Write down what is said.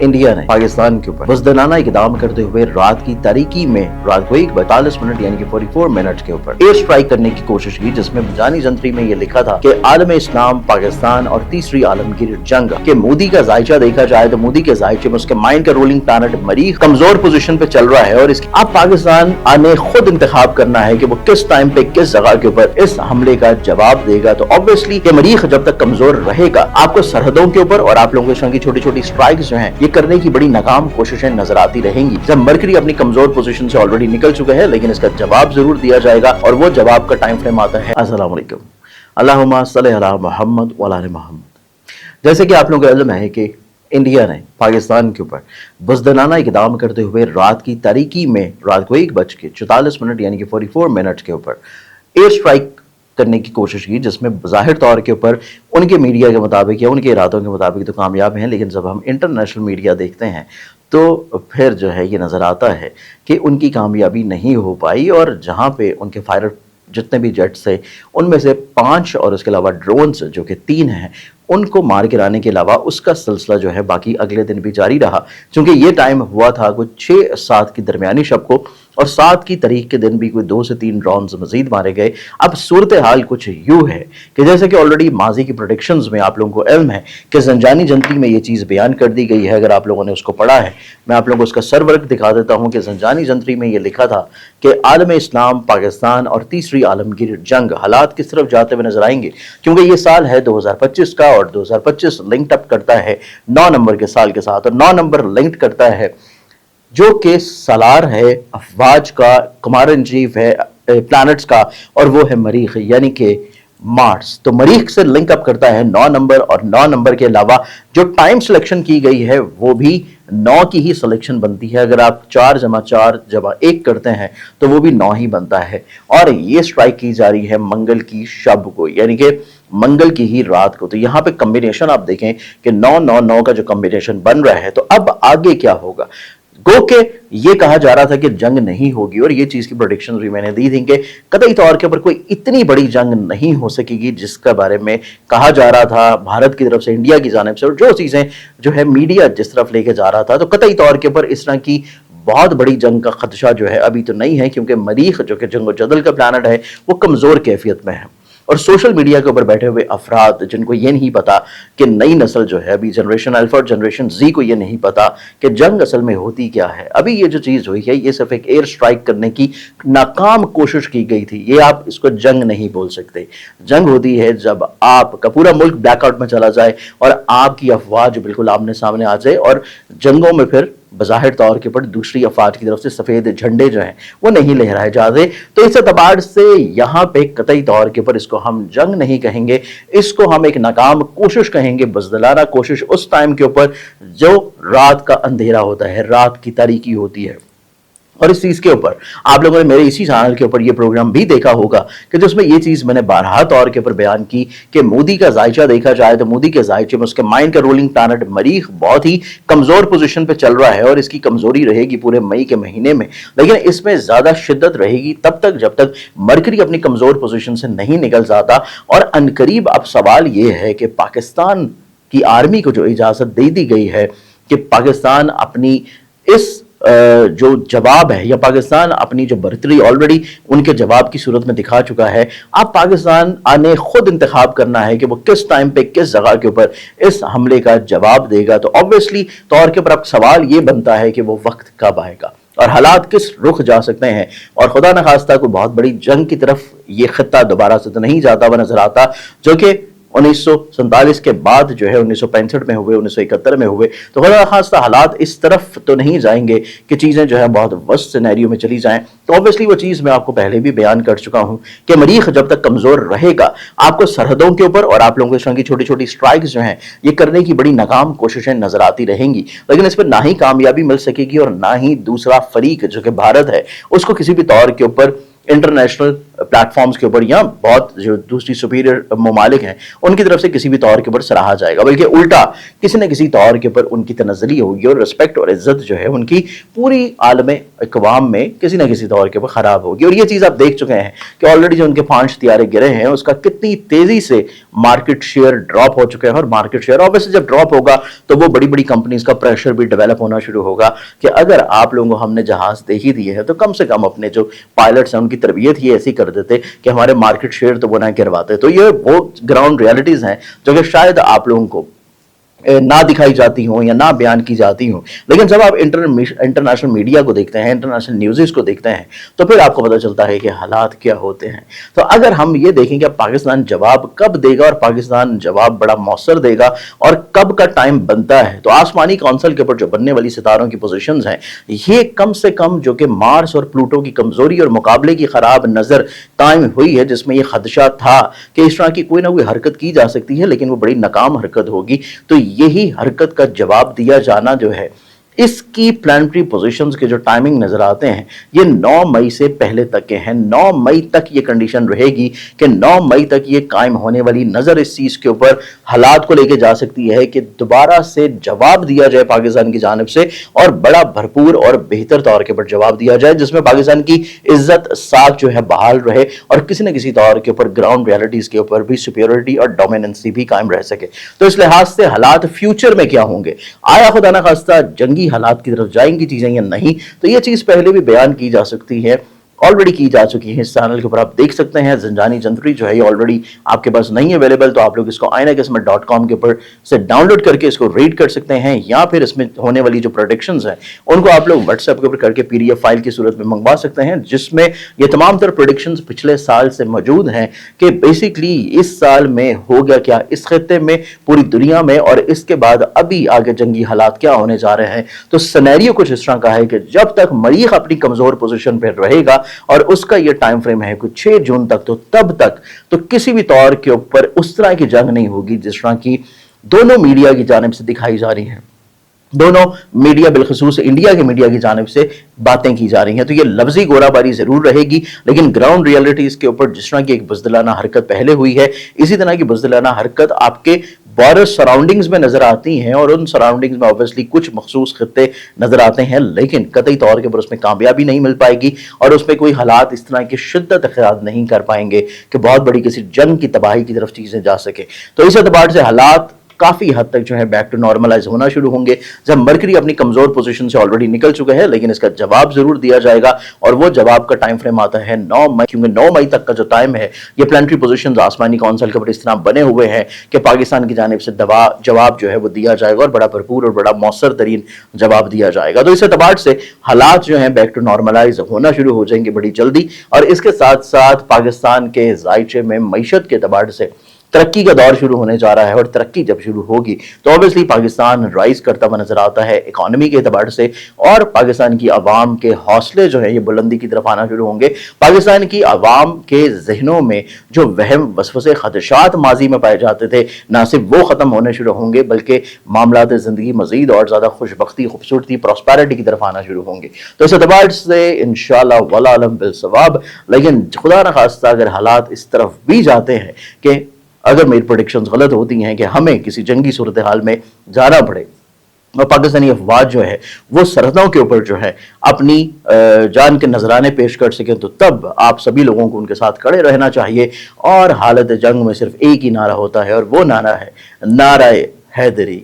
India ने पाकिस्तान के ऊपर बुज़दिलाना इक़दाम करते हुए रात की तारीकी में रात को 1:42 यानी कि 44 मिनट के ऊपर एयर स्ट्राइक करने की कोशिश की, जिसमें जानी जंतरी में ये लिखा था कि आलम इस्लाम, पाकिस्तान और तीसरी आलमगीर जंग के मोदी का जायचा देखा जाए तो मोदी के जायचे में उसके माइंड का रूलिंग प्लैनेट मरीख कमजोर पोजीशन पे चल रहा है और इसकी अब पाकिस्तान ने खुद इंतखाब करना है कि वो किस टाइम पे किस जगह के ऊपर इस हमले का जवाब देगा। तो ऑब्वियसली ये मरीख जब तक कमजोर रहेगा, आपको सरहदों के ऊपर और आप लोगों की छोटी छोटी स्ट्राइक्स जो हैं ये करने की बड़ी नाकाम कोशिशें नजर आती रहेंगी। जब मरकरी अपनी कमजोर पोजीशन से ऑलरेडी निकल चुका है, लेकिन इसका जवाब जरूर दिया जाएगा और वो जवाब का टाइम फ्रेम आता है अस्सलाम वालेकुम, अल्लाहुम्मा सल्लि अला मुहम्मद व अला आलि मुहम्मद। जैसे कि आप लोगों को इल्म है कि इंडिया ने पाकिस्तान के ऊपर बुज़दिलाना इक़दाम करते हुए रात की तारीकी में रात को 1:44 यानी कि 44 मिनट के ऊपर एयर स्ट्राइक करने की कोशिश की, जिसमें ज़ाहिर तौर के ऊपर उनके मीडिया के मुताबिक या उनके इरादों के मुताबिक तो कामयाब हैं, लेकिन जब हम इंटरनेशनल मीडिया देखते हैं तो फिर जो है ये नज़र आता है कि उनकी कामयाबी नहीं हो पाई और जहाँ पे उनके फाइटर जितने भी जेट्स थे उनमें से 5 और उसके अलावा ड्रोन्स जो कि 3 हैं उनको मार गिराने के अलावा उसका सिलसिला जो है बाकी अगले दिन भी जारी रहा, क्योंकि ये टाइम हुआ था कुछ 6-7 की दरमियानी शब को और 7 की तारीख के दिन भी कोई 2 से 3 ड्रोन्स मजीद मारे गए। अब सूरत हाल कुछ यूँ है कि जैसे कि ऑलरेडी माजी की प्रोडिक्शंस में आप लोगों को इल्म है कि ज़ंजानी जंतरी में ये चीज़ बयान कर दी गई है। अगर आप लोगों ने उसको पढ़ा है, मैं आप लोगों को उसका सरवर्क दिखा देता हूँ कि ज़ंजानी जंतरी में ये लिखा था कि आलम इस्लाम, पाकिस्तान और तीसरी आलमगीर जंग हालात किस तरफ जाते हुए नजर आएंगे, क्योंकि ये साल है 2025 का और 2025 लिंक्ड अप करता है 9 नंबर के साल के साथ और 9 नंबर लिंक्ड करता है जो कि सालार है अफवाज का, कमांडर इन चीफ है प्लैनेट्स का, और वो है मरीख यानी कि मार्स। तो मरीख से लिंक अप करता है 9 नंबर और 9 नंबर के अलावा जो टाइम सिलेक्शन की गई है वो भी 9 की ही सिलेक्शन बनती है। अगर आप 4 + 4 = 1 करते हैं तो वो भी 9 ही बनता है और ये स्ट्राइक की जा रही है मंगल की शब को, यानी कि मंगल की ही रात को। तो यहाँ पे कॉम्बिनेशन आप देखें कि 9-9-9 का जो कॉम्बिनेशन बन रहा है। तो अब आगे क्या होगा, गो के ये कहा जा रहा था कि जंग नहीं होगी और ये चीज की प्रेडिक्शन भी मैंने दी थी कि कतई तौर के ऊपर कोई इतनी बड़ी जंग नहीं हो सकेगी जिसके बारे में कहा जा रहा था भारत की तरफ से, इंडिया की जानिब से, और जो चीजें जो है मीडिया जिस तरफ लेके जा रहा था। तो कतई तौर के ऊपर इस तरह की बहुत बड़ी जंग का खदशा जो है अभी तो नहीं है, क्योंकि मरीख जो कि जंग जदल का प्लानट है वो कमजोर कैफियत में है और सोशल मीडिया के ऊपर बैठे हुए अफराद जिनको ये नहीं पता कि नई नस्ल जो है अभी जनरेशन अल्फा और जनरेशन जी को ये नहीं पता कि जंग असल में होती क्या है। अभी ये जो चीज़ हुई है ये सिर्फ एक एयर स्ट्राइक करने की नाकाम कोशिश की गई थी, ये आप इसको जंग नहीं बोल सकते। जंग होती है जब आपका पूरा मुल्क ब्लैकआउट में चला जाए और आपकी अफवाज बिल्कुल आमने सामने आ जाए और जंगों में फिर बज़ाहिर तौर के ऊपर दूसरी अफवाज की तरफ से सफ़ेद झंडे जो हैं वो नहीं लहराए जाते। तो इस एतबार से यहाँ पे कतई तौर के ऊपर इसको हम जंग नहीं कहेंगे, इसको हम एक नाकाम कोशिश कहेंगे, बुज़दिलाना कोशिश उस टाइम के ऊपर जो रात का अंधेरा होता है, रात की तारीकी होती है। और इस चीज के ऊपर आप लोगों ने मेरे इसी चैनल के ऊपर ये प्रोग्राम भी देखा होगा कि जिसमें ये चीज मैंने बारहा तौर के ऊपर बयान की कि मोदी का जायचा देखा जाए तो मोदी के जायचे में उसके माइंड का रूलिंग प्लैनेट मरीख बहुत ही कमजोर पोजीशन पे चल रहा है और इसकी कमजोरी रहेगी पूरे मई के महीने में, लेकिन इसमें ज्यादा शिद्दत रहेगी तब तक जब तक मरकरी अपनी कमजोर पोजीशन से नहीं निकल जाता। और अनकरीब अब सवाल ये है कि पाकिस्तान की आर्मी को जो इजाजत दे दी गई है कि पाकिस्तान अपनी इस जो जवाब है या पाकिस्तान अपनी जो बर्तरी ऑलरेडी उनके जवाब की सूरत में दिखा चुका है, अब पाकिस्तान ने खुद इंतखाब करना है कि वो किस टाइम पे किस जगह के ऊपर इस हमले का जवाब देगा। तो ऑब्वियसली तौर के ऊपर अब सवाल ये बनता है कि वो वक्त कब आएगा और हालात किस रुख जा सकते हैं और खुदा न खास्ता कोई बहुत बड़ी जंग की तरफ ये खित्ता दोबारा से तो नहीं जाता हुआ नजर आता, जो कि 1947 के बाद जो है 1965 में हुए, 1971 में हुए। तो खुदा खास्ता हालात इस तरफ तो नहीं जाएंगे कि चीज़ें जो है बहुत वर्स्ट सिनेरियो में चली जाएं। तो ऑब्वियसली वो चीज़ मैं आपको पहले भी बयान कर चुका हूं कि मरीख जब तक कमज़ोर रहेगा, आपको सरहदों के ऊपर और आप लोगों के की छोटी छोटी स्ट्राइक्स जो हैं ये करने की बड़ी नाकाम कोशिशें नजर आती रहेंगी, लेकिन इस पर ना ही कामयाबी मिल सकेगी और ना ही दूसरा फरीक जो कि भारत है उसको किसी भी तौर के ऊपर इंटरनेशनल प्लेटफॉर्म्स के ऊपर या बहुत जो दूसरी सुपीरियर ममालिक हैं उनकी तरफ से किसी भी तौर के ऊपर सराहा जाएगा, बल्कि उल्टा किसी न किसी तौर के ऊपर उनकी तनज़ली होगी और रिस्पेक्ट और इज्जत जो है उनकी पूरी आलम इक़वाम में किसी न किसी तौर के ऊपर ख़राब होगी। और ये चीज़ आप देख चुके हैं कि ऑलरेडी जो उनके 5 तियारे गिरे हैं उसका कितनी तेज़ी से मार्केट शेयर ड्रॉप हो चुके हैं। और मार्केट शेयर ऑब्वियसली जब ड्रॉप होगा तो वो बड़ी बड़ी कंपनीज का प्रेशर भी डेवलप होना शुरू होगा कि अगर आप लोगों को हमने जहाज़ दे ही दिए हैं तो कम से कम अपने जो पायलट्स हैं उनकी तरबियत ही ऐसी कर देते कि हमारे मार्केट शेयर तो वो ना गिरवाते। तो ये वो ग्राउंड रियलिटीज़ हैं जो कि शायद आप लोगों को ना दिखाई जाती हों या ना बयान की जाती हों, लेकिन जब आप इंटरनेशनल मीडिया को देखते हैं, इंटरनेशनल न्यूज़ को देखते हैं, तो फिर आपको पता चलता है कि हालात क्या होते हैं। तो अगर हम ये देखें कि पाकिस्तान जवाब कब देगा और पाकिस्तान जवाब बड़ा मौसर देगा और कब का टाइम बनता है, तो आसमानी कौंसल के ऊपर जो बनने वाली सितारों की पोजीशंस हैं ये कम से कम जो कि मार्स और प्लूटो की कमज़ोरी और मुकाबले की ख़राब नज़र कायम हुई है, जिसमें यह खदशा था कि इस तरह की कोई ना कोई हरकत की जा सकती है लेकिन वो बड़ी नाकाम हरकत होगी। तो यही हरकत का जवाब दिया जाना जो है इसकी प्लानिटरी पोजीशंस के जो टाइमिंग नजर आते हैं ये 9 मई से पहले तक के हैं। 9 मई तक ये कंडीशन रहेगी कि 9 मई तक ये कायम होने वाली नजर इस चीज के ऊपर हालात को लेके जा सकती है कि दोबारा से जवाब दिया जाए पाकिस्तान की जानिब से और बड़ा भरपूर और बेहतर तौर के ऊपर जवाब दिया जाए जिसमें पाकिस्तान की इज्जत साख जो है बहाल रहे और किसी न किसी तौर के ऊपर ग्राउंड रियलिटीज के ऊपर भी सुपीरियरिटी और डोमिनेंसी भी कायम रह सके। तो इस लिहाज से हालात फ्यूचर में क्या होंगे, आया खुदा ना खास्ता जंगी हालात की तरफ जाएंगी चीजें या नहीं, तो ये चीज पहले भी बयान की जा सकती है, ऑलरेडी की जा चुकी है। इस चैनल के ऊपर आप देख सकते हैं ज़ंजानी जंतरी जो है ये ऑलरेडी आपके पास नहीं है अवेलेबल, तो आप लोग इसको ainaqismat.com के ऊपर से डाउनलोड करके इसको रीड कर सकते हैं, या फिर इसमें होने वाली जो प्रेडिक्शंस हैं उनको आप लोग व्हाट्सएप के ऊपर करके PDF फाइल की सूरत में मंगवा सकते हैं, जिसमें ये तमाम तर प्रेडिक्शंस पिछले साल से मौजूद हैं कि बेसिकली इस साल में हो गया क्या इस खत्ते में, पूरी दुनिया में, और इसके बाद अभी आगे जंगी हालात क्या होने जा रहे हैं। तो सिनेरियो कुछ इस तरह का है कि जब तक मरीख अपनी कमजोर पोजीशन पर रहेगा और उसका ये टाइम फ्रेम है कुछ 6 जून तक, तो तब तक तो किसी भी तौर के ऊपर उस तरह की जंग नहीं होगी जिस तरह की दोनों मीडिया की जानिब से दिखाई जा रही है। दोनों मीडिया बिलखसूस इंडिया के मीडिया की जानिब से बातें की जा रही हैं। तो ये लफ्जी गोराबारी जरूर रहेगी लेकिन ग्राउंड रियलिटीज के ऊपर जिस तरह की एक बुज़दिलाना हरकत पहले हुई है इसी तरह की बुज़दिलाना हरकत आपके बॉर्डर सराउंडिंग्स में नजर आती हैं और उन सराउंडिंग्स में ऑब्वियसली कुछ मखसूस खत्ते नजर आते हैं लेकिन कतई तौर के ऊपर उसमें कामयाबी नहीं मिल पाएगी और उसमें कोई हालात इस तरह की शिद्दत अख्तियार नहीं कर पाएंगे कि बहुत बड़ी किसी जंग की तबाही की तरफ चीजें जा सके। तो इस एतबार से हालात काफी हद तक जो है बैक टू नॉर्मलाइज होना शुरू होंगे जब मरकरी अपनी कमजोर पोजीशन से ऑलरेडी निकल चुका है, लेकिन इसका जवाब जरूर दिया जाएगा और वो जवाब का टाइम फ्रेम आता है 9 मई, क्योंकि 9 मई तक का जो टाइम है ये प्लानिटरी पोजीशंस आसमानी काउंसिल के ऊपर इस तरह बने हुए हैं कि पाकिस्तान की जानिब से जवाब जो है वो दिया जाएगा और बड़ा भरपूर और बड़ा मौसर तरीन जवाब दिया जाएगा। तो इस एतबार से हालात जो है बैक टू नॉर्मलाइज होना शुरू हो जाएंगे बड़ी जल्दी और इसके साथ साथ पाकिस्तान के जायचे में मईशत के एतबार से तरक्की का दौर शुरू होने जा रहा है और तरक्की जब शुरू होगी तो ऑब्वियसली पाकिस्तान राइज करता हुआ नजर आता है इकोनॉमी के एतबार से और पाकिस्तान की आवाम के हौसले जो है ये बुलंदी की तरफ आना शुरू होंगे। पाकिस्तान की आवाम के जहनों में जो वहम वसवसे खदशात माजी में पाए जाते थे ना सिर्फ वो खत्म होने शुरू होंगे बल्कि मामलात जिंदगी मजीद और ज्यादा खुशबख्ती खूबसूरती प्रॉस्पेरिटी की तरफ आना शुरू होंगे। तो इस एतबार से इंशाअल्लाह वला अलम बिल सवाब, लेकिन खुदा न खास्ता अगर हालात इस तरफ भी जाते हैं कि अगर मेरी प्रेडिक्शंस गलत होती हैं कि हमें किसी जंगी सूरत हाल में जाना पड़े और पाकिस्तानी अफवाज जो है वो सरहदों के ऊपर जो है अपनी जान के नजराने पेश कर सकें, तो तब आप सभी लोगों को उनके साथ खड़े रहना चाहिए। और हालत जंग में सिर्फ एक ही नारा होता है और वो नारा है नारा हैदरी।